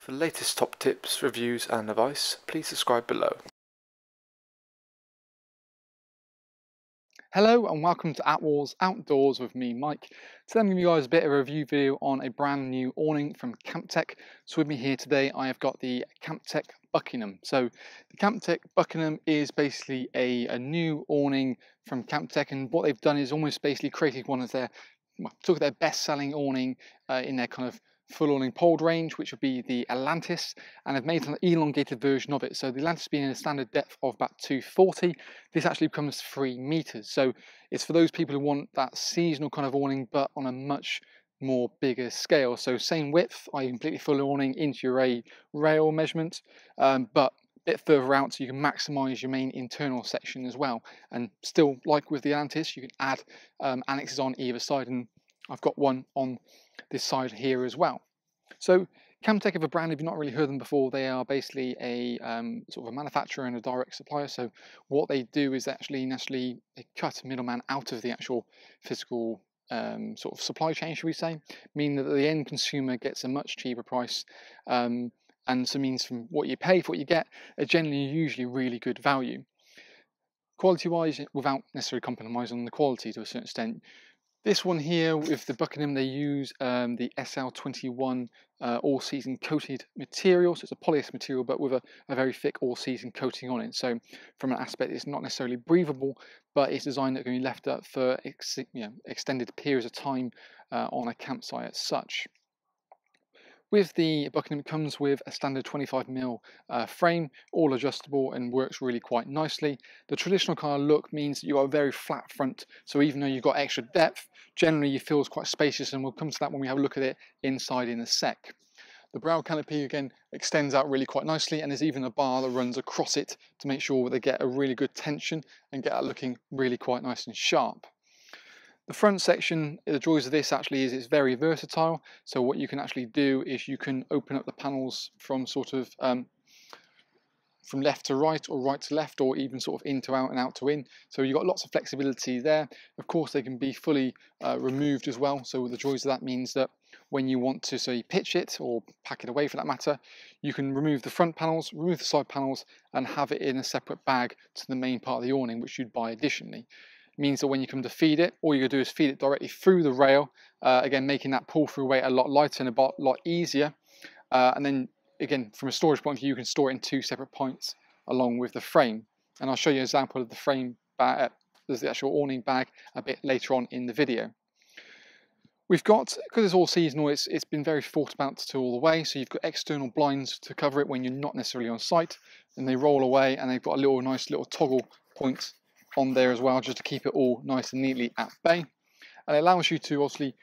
For the latest top tips, reviews and advice, please subscribe below. Hello and welcome to Attwoolls Outdoors with me, Mike. Today I'm giving you guys a bit of a review video on a brand new awning from CampTech. So with me here today I have got the CampTech Buckingham. So the CampTech Buckingham is basically a new awning from CampTech, and what they've done is almost basically created one of their, took their best-selling awning in their kind of full awning poled range, which would be the Atlantis, and have made an elongated version of it. So the Atlantis being in a standard depth of about 240, this actually becomes 3 meters. So it's for those people who want that seasonal kind of awning, but on a much more bigger scale. So same width, completely full awning into your rail measurement, but a bit further out so you can maximize your main internal section as well. And still, like with the Atlantis, you can add annexes on either side, and I've got one on this side here as well. So CampTech have a brand, if you've not really heard them before, they are basically a sort of a manufacturer and a direct supplier. So what they do is actually naturally they cut a middleman out of the actual physical sort of supply chain, should we say, meaning that the end consumer gets a much cheaper price, and so means from what you pay for what you get, are generally usually really good value. Quality wise, without necessarily compromising on the quality to a certain extent. This one here with the Buckingham, they use the SL21 all-season coated material. So it's a polyester material, but with a very thick all-season coating on it. So from an aspect, it's not necessarily breathable, but it's designed that can be left up for extended periods of time on a campsite as such. With the Buckingham, it comes with a standard 25mm frame, all adjustable and works really quite nicely. The traditional kind of look means that you've got a very flat front, so even though you've got extra depth, generally you feel quite spacious, and we'll come to that when we have a look at it inside in a sec. The brow canopy again extends out really quite nicely, and there's even a bar that runs across it to make sure they get a really good tension and get that looking really quite nice and sharp. The front section, the joys of this actually is it's very versatile. So what you can actually do is you can open up the panels from sort of from left to right or right to left, or even sort of in to out and out to in. So you've got lots of flexibility there. Of course, they can be fully removed as well. So the joys of that means that when you want to, say, pitch it or pack it away for that matter, you can remove the front panels, remove the side panels, and have it in a separate bag to the main part of the awning, which you'd buy additionally. Means that when you come to feed it, all you gotta do is feed it directly through the rail, again making that pull through weight a lot lighter and a lot easier. And then again, from a storage point of view, you can store it in 2 separate points along with the frame. And I'll show you an example of the frame bag, there's the actual awning bag a bit later on in the video. We've got, because it's all seasonal, it's been very thought about to all the way. So you've got external blinds to cover it when you're not necessarily on site, and they roll away, and they've got a nice little toggle point on there as well, just to keep it all nice and neatly at bay. And it allows you to obviously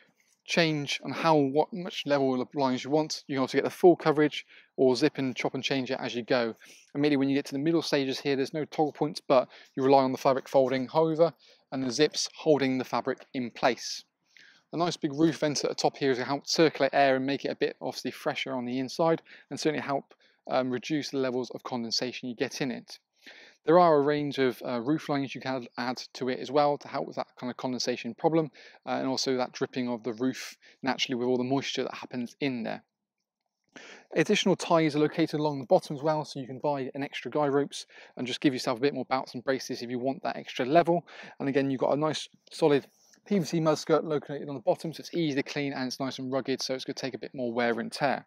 change on what much level of blinds you want. You can also get the full coverage or zip and chop and change it as you go. Immediately when you get to the middle stages here, there's no toggle points, but you rely on the fabric folding over and the zips holding the fabric in place. A nice big roof vent at the top here is to help circulate air and make it a bit obviously fresher on the inside, and certainly help reduce the levels of condensation you get in it. There are a range of roof linings you can add to it as well to help with that kind of condensation problem, and also that dripping of the roof naturally with all the moisture that happens in there. Additional ties are located along the bottom as well, so you can buy an extra guy ropes and just give yourself a bit more bouts and braces if you want that extra level. And again, you've got a nice solid PVC mud skirt located on the bottom, so it's easy to clean and it's nice and rugged, so it's going to take a bit more wear and tear.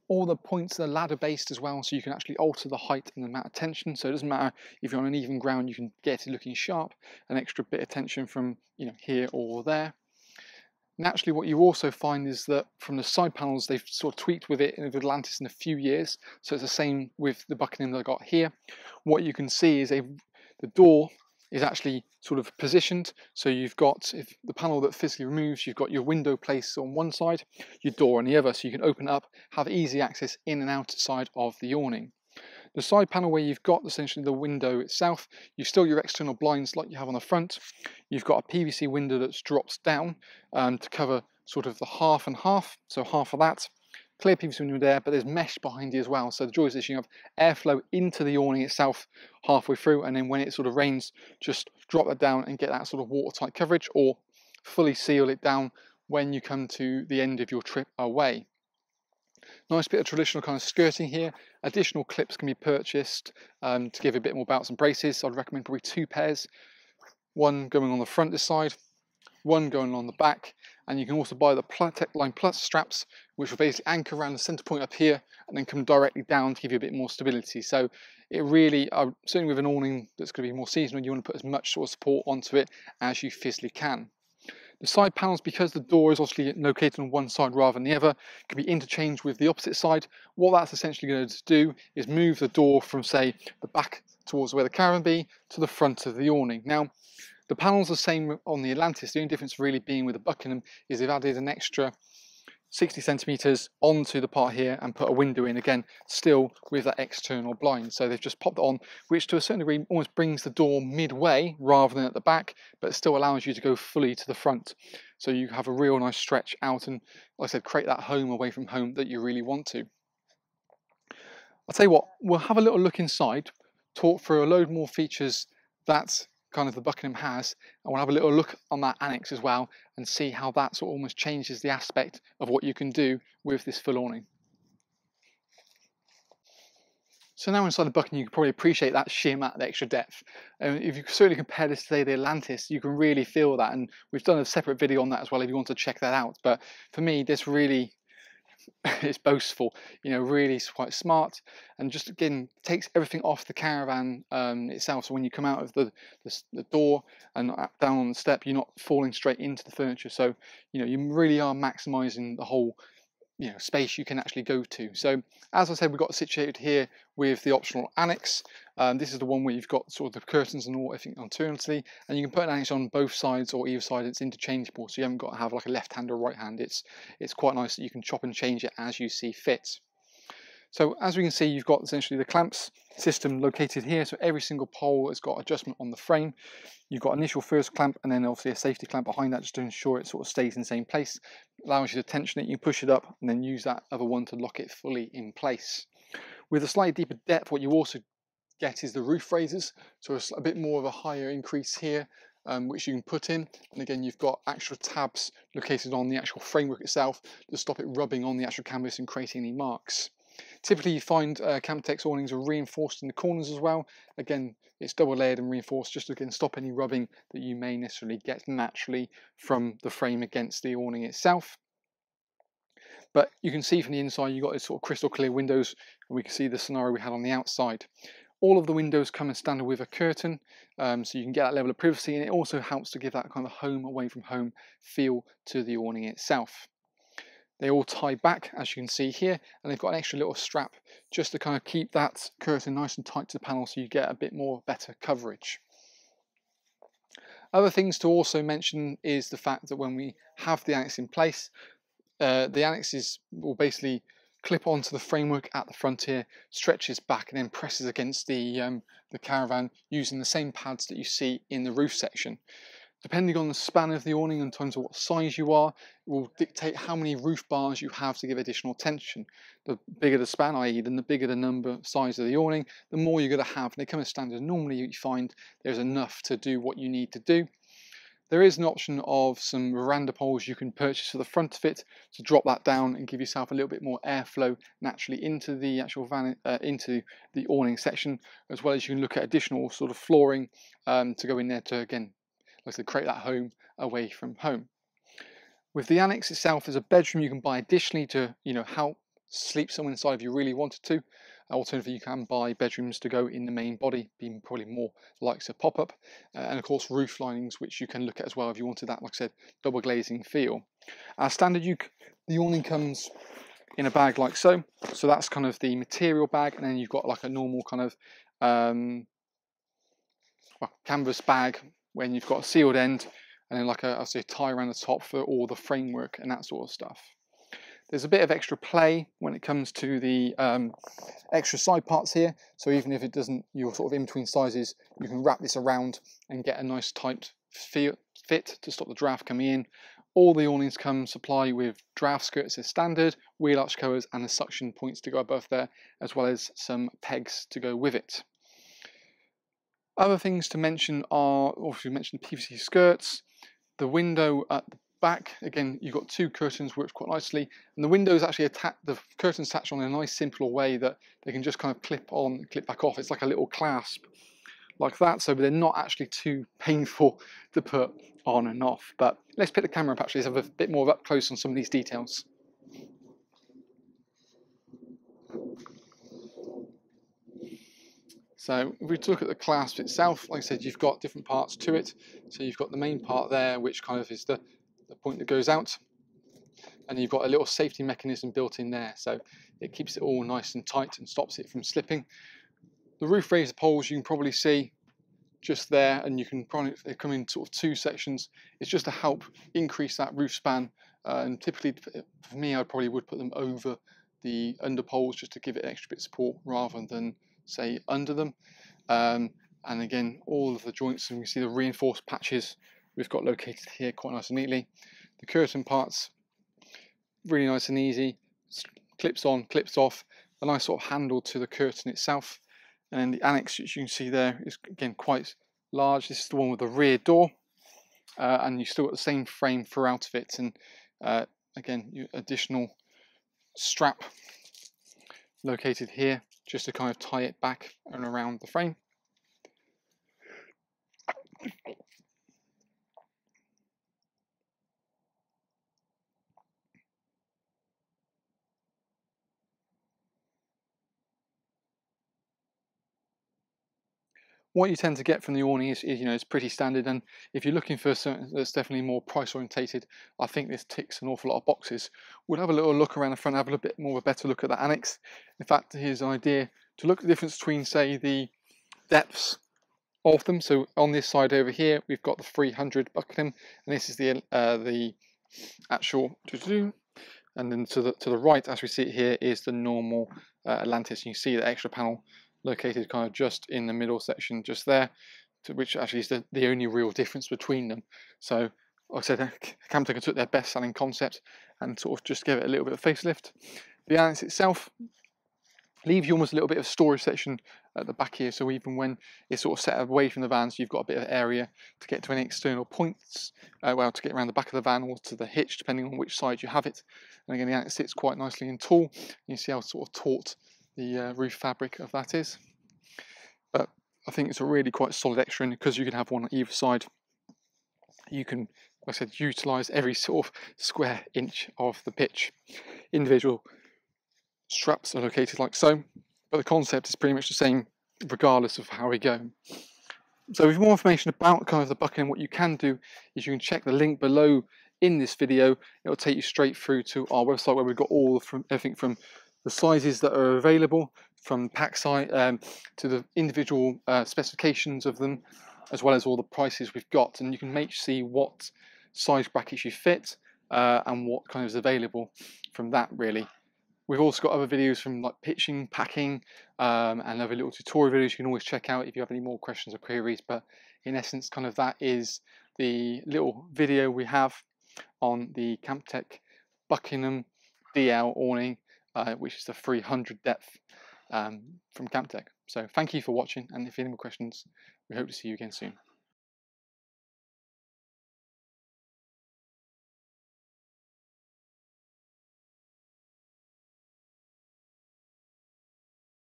All the points are ladder based as well, so you can actually alter the height and the amount of tension. So it doesn't matter if you're on an even ground, you can get it looking sharp, an extra bit of tension from here or there. Naturally, what you also find is that from the side panels, they've sort of tweaked with it in the Atlantis in a few years. So it's the same with the Buckingham that I got here. What you can see is the door is actually sort of positioned, so you've got, if the panel that physically removes, you've got your window placed on one side, your door on the other, so you can open up, have easy access in and outside of the awning. The side panel where you've got essentially the window itself, you've still your external blinds like you have on the front. You've got a PVC window that's dropped down to cover sort of the half and half, so half of that. Clear PVC window there, but there's mesh behind you as well. So the joy is you have airflow into the awning itself halfway through, and then when it sort of rains, just drop that down and get that sort of watertight coverage, or fully seal it down when you come to the end of your trip away. Nice bit of traditional kind of skirting here. Additional clips can be purchased to give a bit more belts and braces. So I'd recommend probably 2 pairs, one going on the front this side, one going on the back, and you can also buy the Techline Plus straps, which will basically anchor around the center point up here and then come directly down to give you a bit more stability. So it really, certainly with an awning that's going to be more seasonal, you want to put as much sort of support onto it as you physically can. The side panels, because the door is obviously located on one side rather than the other, can be interchanged with the opposite side. What that's essentially going to do is move the door from, say, the back towards where the caravan be to the front of the awning. Now, the panels are the same on the Atlantis. The only difference really being with the Buckingham is they've added an extra 60 centimeters onto the part here and put a window in, again, still with that external blind. So they've just popped it on, which to a certain degree almost brings the door midway rather than at the back, but it still allows you to go fully to the front. So you have a real nice stretch out and, like I said, create that home away from home that you really want to. I'll tell you what, we'll have a little look inside, talk through a load more features that kind of the Buckingham has, and we'll have a little look on that Annex as well and see how that sort of almost changes the aspect of what you can do with this full awning. So now inside the Buckingham, you can probably appreciate that sheer amount of extra depth. If you certainly compare this to, say, the Atlantis, you can really feel that, and we've done a separate video on that as well if you want to check that out. But for me, this really it's boastful, you know, really quite smart, and just again takes everything off the caravan itself. So when you come out of the door and down on the step, you're not falling straight into the furniture. So you know, you really are maximizing the whole, you know, space you can actually go to. So as I said, we've got it situated here with the optional Annex. This is the one where you've got sort of the curtains and all, I think, alternately, and you can put an Annex on both sides or either side. It's interchangeable, so you haven't got to have like a left hand or right hand. It's quite nice that you can chop and change it as you see fit. So as we can see, you've got essentially the clamps system located here. So every single pole has got adjustment on the frame. You've got initial first clamp and then obviously a safety clamp behind that just to ensure it sort of stays in the same place. Allows you to tension it, you push it up and then use that other one to lock it fully in place. With a slightly deeper depth, what you also get is the roof raises. So it's a bit more of a higher increase here, which you can put in. And again, you've got extra tabs located on the actual framework itself to stop it rubbing on the actual canvas and creating any marks. Typically you find CampTech's awnings are reinforced in the corners as well. Again, it's double layered and reinforced just to again stop any rubbing that you may necessarily get naturally from the frame against the awning itself. But you can see from the inside you've got this sort of crystal clear windows, and we can see the scenario we had on the outside. All of the windows come as standard with a curtain, so you can get that level of privacy, and it also helps to give that kind of home away from home feel to the awning itself. They all tie back, as you can see here, and they've got an extra little strap just to kind of keep that curtain nice and tight to the panel so you get a bit more better coverage. Other things to also mention is the fact that when we have the Annex in place, the Annexes will basically clip onto the framework at the front here, stretches back and then presses against the caravan using the same pads that you see in the roof section. Depending on the span of the awning and in terms of what size you are, it will dictate how many roof bars you have to give additional tension. The bigger the span, i.e. the bigger the size of the awning, the more you're going to have. And they come as standard. Normally you find there's enough to do what you need to do. There is an option of some veranda poles you can purchase for the front of it to drop that down and give yourself a little bit more airflow naturally into the actual into the awning section, as well as you can look at additional sort of flooring to go in there to, again, like I said, create that home away from home. With the Annex itself, there's a bedroom you can buy additionally to, you know, help sleep someone inside if you really wanted to. Alternatively, you can buy bedrooms to go in the main body, being probably more likes a pop-up, and of course roof linings, which you can look at as well if you wanted that, like I said, double glazing feel. As standard, the awning comes in a bag like so. So that's kind of the material bag, and then you've got like a normal kind of canvas bag when you've got a sealed end, and then like a tie around the top for all the framework and that sort of stuff. There's a bit of extra play when it comes to the extra side parts here. So even if it doesn't, you're sort of in between sizes, you can wrap this around and get a nice tight fit to stop the draft coming in. All the awnings come supplied with draft skirts as standard, wheel arch covers and the suction points to go above there, as well as some pegs to go with it. Other things to mention are, obviously we mentioned PVC skirts. The window at the back, again, you've got two curtains, works quite nicely, and the windows actually the curtains attach on in a nice simple way that they can just kind of clip on, clip back off. It's like a little clasp like that, so they're not actually too painful to put on and off. But let's pick the camera up actually, let's have a bit more up close on some of these details. So if we look at the clasp itself, like I said, you've got different parts to it. So you've got the main part there, which kind of is the point that goes out, and you've got a little safety mechanism built in there, so it keeps it all nice and tight and stops it from slipping. The roof raiser poles you can probably see just there, and you can probably, they come in sort of two sections. It's just to help increase that roof span, and typically for me I probably would put them over the under poles just to give it extra bit of support rather than say under them. And again, all of the joints, and you can see the reinforced patches we've got located here quite nice and neatly. The curtain parts, really nice and easy, clips on, clips off, a nice sort of handle to the curtain itself. And then the annex, which you can see there, is again quite large. This is the one with the rear door, and you still got the same frame throughout of it, and again, additional strap located here just to kind of tie it back and around the frame. What you tend to get from the awning is you know, it's pretty standard, and if you're looking for something that's definitely more price orientated, I think this ticks an awful lot of boxes. We'll have a little look around the front, have a little bit more of a better look at the annex. In fact, here's an idea to look at the difference between, say, the depths of them. So on this side over here, we've got the 300 Buckingham, and this is the actual, and then to the right, as we see it here, is the normal Atlantis. You can see the extra panel located kind of just in the middle section just there, which actually is the only real difference between them. So like I said, CampTech took their best selling concept and sort of just gave it a little bit of facelift. The Annex itself leaves you almost a little bit of storage section at the back here, so even when it's sort of set away from the vans, you've got a bit of area to get to any external points, well, to get around the back of the van or to the hitch, depending on which side you have it. And again, the Annex sits quite nicely and tall. You see how sort of taut the roof fabric of that is. But I think it's a really quite solid extra, and because you can have one on either side, you can, like I said, utilise every sort of square inch of the pitch. Individual straps are located like so, but the concept is pretty much the same regardless of how we go. So with more information about kind of the Buckingham, what you can do is you can check the link below in this video. It will take you straight through to our website where we've got everything from the sizes that are available, from pack size to the individual specifications of them, as well as all the prices we've got, and you can see what size brackets you fit and what kind of is available from that really. We've also got other videos from like pitching, packing, and other little tutorial videos you can always check out if you have any more questions or queries. But in essence, kind of that is the little video we have on the CampTech Buckingham DL awning, which is the 300 depth from CampTech. So thank you for watching, and if you have any more questions, we hope to see you again soon.